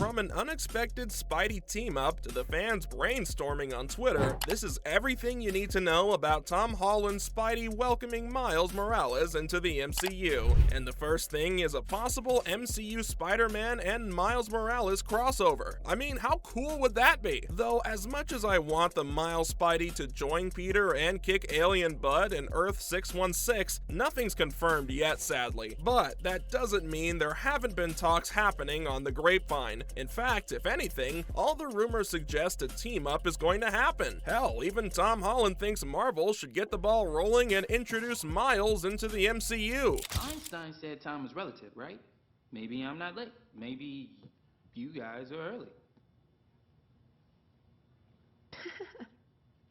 from an unexpected Spidey team-up to the fans brainstorming on Twitter, this is everything you need to know about Tom Holland's Spidey welcoming Miles Morales into the MCU. And the first thing is a possible MCU Spider-Man and Miles Morales crossover. I mean, how cool would that be? Though, as much as I want the Miles Spidey to join Peter and kick Alien Bud in Earth 616, nothing's confirmed yet, sadly. But that doesn't mean there haven't been talks happening on the grapevine. In fact, if anything, all the rumors suggest a team-up is going to happen. Hell, even Tom Holland thinks Marvel should get the ball rolling and introduce Miles into the MCU. Einstein said time is relative, right? Maybe I'm not late. Maybe you guys are early.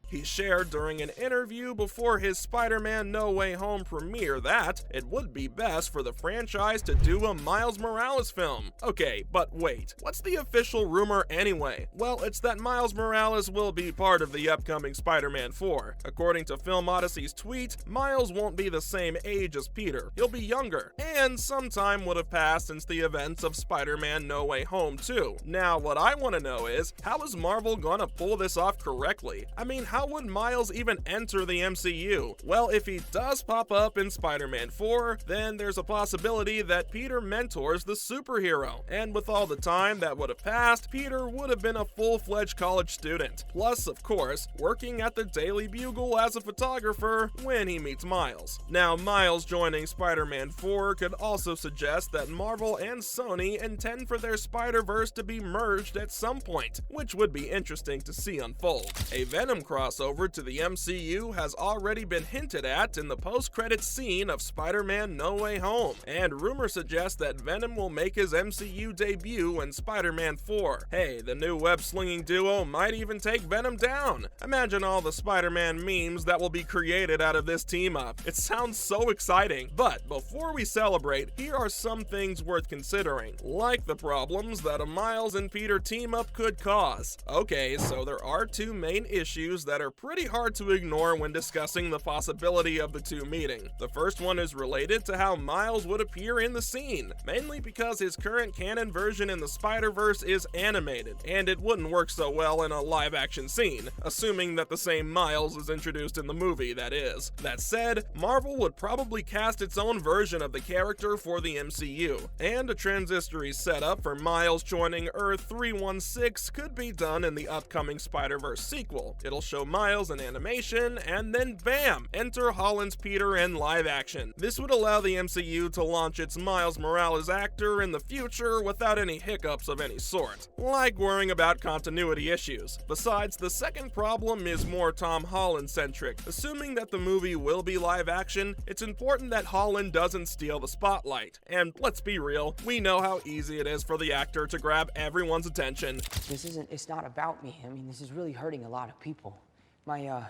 He shared during an interview before his Spider-Man No Way Home premiere that it would be best for the franchise to do a Miles Morales film. Okay, but wait, what's the official rumor anyway? Well, it's that Miles Morales will be part of the upcoming Spider-Man 4. According to Film Odyssey's tweet, Miles won't be the same age as Peter. He'll be younger, and some time would have passed since the events of Spider-Man No Way Home too. Now, what I want to know is, how is Marvel gonna pull this off correctly? I mean, how would Miles even enter the MCU? Well, if he does pop up in Spider-Man 4, then there's a possibility that Peter mentors the superhero. And with all the time that would have passed, Peter would have been a full-fledged college student. Plus, of course, working at the Daily Bugle as a photographer when he meets Miles. Now, Miles joining Spider-Man 4 could also suggest that Marvel and Sony intend for their Spider-Verse to be merged at some point, which would be interesting to see unfold. A Venom crossover to the MCU has already been hinted at in the post-credits scene of Spider-Man No Way Home, and rumors suggest that Venom will make his MCU debut in Spider-Man 4. Hey, the new web-slinging duo might even take Venom down. Imagine all the Spider-Man memes that will be created out of this team-up. It sounds so exciting. But before we celebrate, here are some things worth considering, like the problems that a Miles and Peter team-up could cause. Okay, so there are two main issues that are pretty hard to ignore when discussing the possibility of the two meeting. The first one is related to how Miles would appear in the scene, mainly because his current canon version in the Spider-Verse is animated, and it wouldn't work so well in a live-action scene, assuming that the same Miles is introduced in the movie, that is. That said, Marvel would probably cast its own version of the character for the MCU, and a transistory setup for Miles joining Earth 316 could be done in the upcoming Spider-Verse sequel. It'll show Miles in animation, and then bam! Enter Holland's Peter in live action. This would allow the MCU to launch its Miles Morales actor in the future without any hiccups of any sort, like worrying about continuity issues. Besides, the second problem is more Tom Holland-centric. Assuming that the movie will be live action, it's important that Holland doesn't steal the spotlight. And let's be real, we know how easy it is for the actor to grab everyone's attention. It's not about me. I mean, this is really hurting a lot of people. My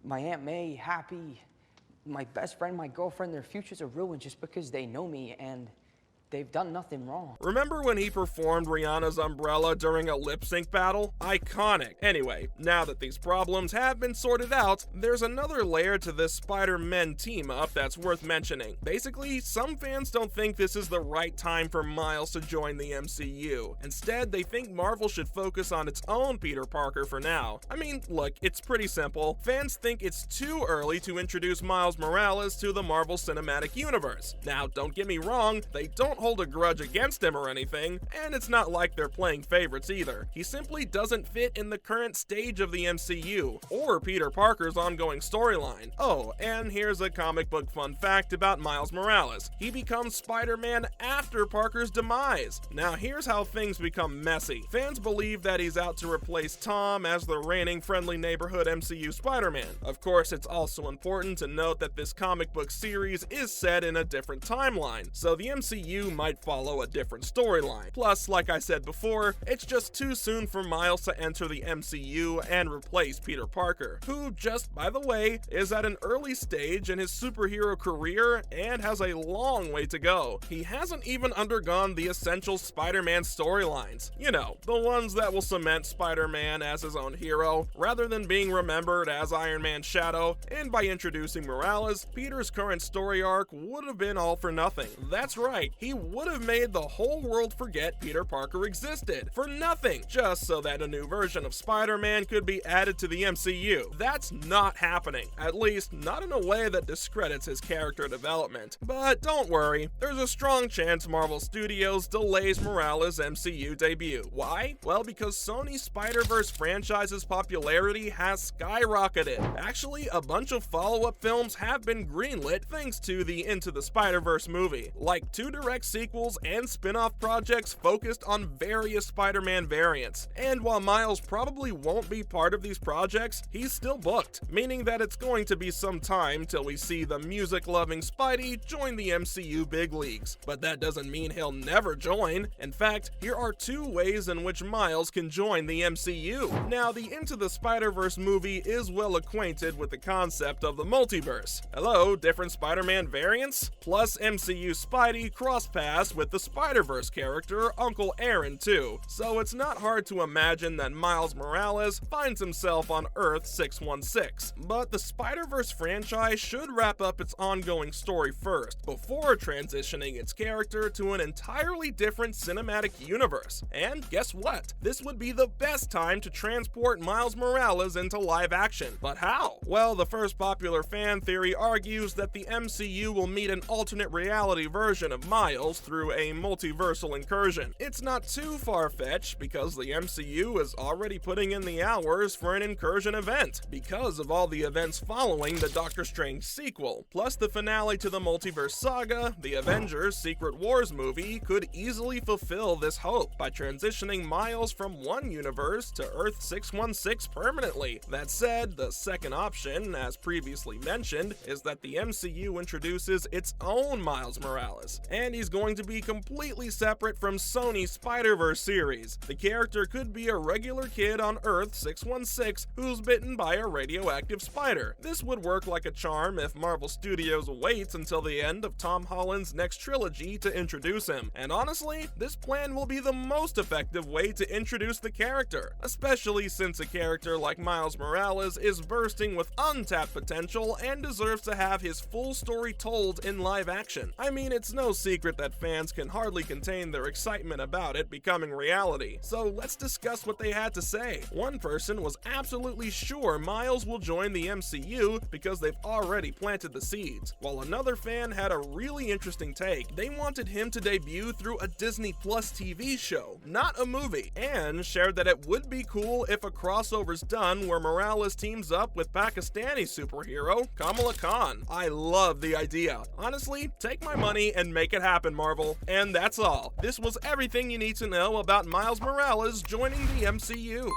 Aunt May, Happy, my best friend, my girlfriend, their futures are ruined just because they know me and they've done nothing wrong. Remember when he performed Rihanna's Umbrella during a lip-sync battle? Iconic. Anyway, now that these problems have been sorted out, there's another layer to this Spider-Men team-up that's worth mentioning. Basically, some fans don't think this is the right time for Miles to join the MCU. Instead, they think Marvel should focus on its own Peter Parker for now. I mean, look, it's pretty simple. Fans think it's too early to introduce Miles Morales to the Marvel Cinematic Universe. Now, don't get me wrong, they don't hold a grudge against him or anything, and it's not like they're playing favorites either. He simply doesn't fit in the current stage of the MCU, or Peter Parker's ongoing storyline. Oh, and here's a comic book fun fact about Miles Morales. He becomes Spider-Man after Parker's demise. Now here's how things become messy. Fans believe that he's out to replace Tom as the reigning friendly neighborhood MCU Spider-Man. Of course, it's also important to note that this comic book series is set in a different timeline, so the MCU might follow a different storyline. Plus, like I said before, it's just too soon for Miles to enter the MCU and replace Peter Parker, who, just by the way, is at an early stage in his superhero career and has a long way to go. He hasn't even undergone the essential Spider-Man storylines. You know, the ones that will cement Spider-Man as his own hero, rather than being remembered as Iron Man's shadow, and by introducing Morales, Peter's current story arc would have been all for nothing. That's right, he would have made the whole world forget Peter Parker existed, for nothing, just so that a new version of Spider-Man could be added to the MCU. That's not happening, at least not in a way that discredits his character development. But don't worry, there's a strong chance Marvel Studios delays Morales' MCU debut. Why? Well, because Sony's Spider-Verse franchise's popularity has skyrocketed. Actually, a bunch of follow-up films have been greenlit thanks to the Into the Spider-Verse movie, like 2 direct sequels and spin-off projects focused on various Spider-Man variants. And while Miles probably won't be part of these projects, he's still booked, meaning that it's going to be some time till we see the music-loving Spidey join the MCU big leagues. But that doesn't mean he'll never join. In fact, here are 2 ways in which Miles can join the MCU. Now, the Into the Spider-Verse movie is well acquainted with the concept of the multiverse. Hello, different Spider-Man variants? Plus, MCU Spidey cross-paths with the Spider-Verse character Uncle Aaron too. So it's not hard to imagine that Miles Morales finds himself on Earth 616. But the Spider-Verse franchise should wrap up its ongoing story first, before transitioning its character to an entirely different cinematic universe. And guess what? This would be the best time to transport Miles Morales into live action. But how? Well, the first popular fan theory argues that the MCU will meet an alternate reality version of Miles through a multiversal incursion. It's not too far-fetched because the MCU is already putting in the hours for an incursion event, because of all the events following the Doctor Strange sequel. Plus, the finale to the multiverse saga, the Avengers Secret Wars movie, could easily fulfill this hope by transitioning Miles from one universe to Earth 616 permanently. That said, the second option, as previously mentioned, is that the MCU introduces its own Miles Morales, and he's going to be completely separate from Sony's Spider-Verse series. The character could be a regular kid on Earth 616 who's bitten by a radioactive spider. This would work like a charm if Marvel Studios waits until the end of Tom Holland's next trilogy to introduce him. And honestly, this plan will be the most effective way to introduce the character, especially since a character like Miles Morales is bursting with untapped potential and deserves to have his full story told in live action. I mean, it's no secret that fans can hardly contain their excitement about it becoming reality. So let's discuss what they had to say. One person was absolutely sure Miles will join the MCU because they've already planted the seeds, while another fan had a really interesting take. They wanted him to debut through a Disney Plus TV show, not a movie, and shared that it would be cool if a crossover's done where Morales teams up with Pakistani superhero Kamala Khan. I love the idea. Honestly, take my money and make it happen, Marvel. And that's all. This was everything you need to know about Miles Morales joining the MCU.